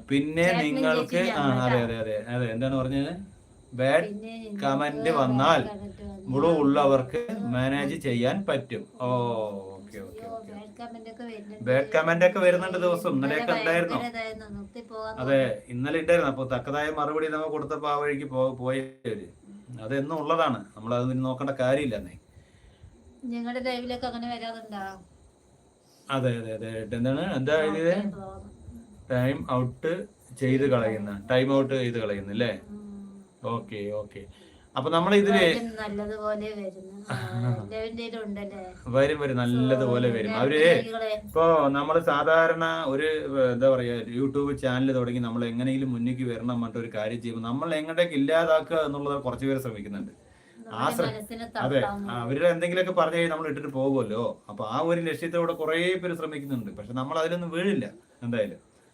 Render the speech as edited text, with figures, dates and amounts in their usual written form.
പിന്നെ നിങ്ങൾക്ക് അതെ അതെ അതെ അതെ എന്താണ് പറഞ്ഞത്? ബാഡ് കമന്റ് വന്നാൽ മുഴു ഉള്ളവർക്ക് മാനേജ് ചെയ്യാൻ പറ്റും. Okay okay okay. Bad comment ഒക്കെ വരുന്നുണ്ട് ദിവസം. ഇന്നലെയൊക്കെ ഉണ്ടായിരുന്നു. അതെ ഇന്നലെ ഉണ്ടായിരുന്നു. അപ്പൊ തക്കതായ മറുപടി നമ്മൾ കൊടുത്തപ്പോ ആ വഴിക്ക് പോയവര് അതെന്നും ഉള്ളതാണ്. നമ്മൾ അത് നോക്കേണ്ട കാര്യമില്ലെന്നേ. നിങ്ങളുടെ ലൈവിലൊക്കെ അങ്ങനെ വരാറുണ്ടോ? അതെ അതെ അതെ. എന്താണ് എന്താ ഇത് ടൈം ഔട്ട് ചെയ്ത് കളയുന്നു അല്ലേ? Okay okay. അപ്പൊ നമ്മൾ ഇതില് നല്ലതുപോലെ വരും നല്ലതുപോലെ വരും. അവര് ഇപ്പോ നമ്മൾ സാധാരണ ഒരു എന്താ പറയാ യൂട്യൂബ് ചാനൽ തുടങ്ങി നമ്മൾ എങ്ങനെയെങ്കിലും മുന്നിലേക്ക് വരണം പറഞ്ഞിട്ട് ഒരു കാര്യം ചെയ്യുമ്പോൾ നമ്മൾ എങ്ങോട്ടേക്ക് ഇല്ലാതാക്കുക എന്നുള്ളത് കുറച്ചു പേര് ശ്രമിക്കുന്നുണ്ട്. അതെ അവരുടെ എന്തെങ്കിലുമൊക്കെ പറഞ്ഞു കഴിഞ്ഞാൽ നമ്മൾ ഇട്ടിട്ട് പോകുമല്ലോ. അപ്പൊ ആ ഒരു ലക്ഷ്യത്തോടെ കുറെ പേര് ശ്രമിക്കുന്നുണ്ട്. പക്ഷെ നമ്മൾ അതിലൊന്നും വീഴില്ല എന്തായാലും.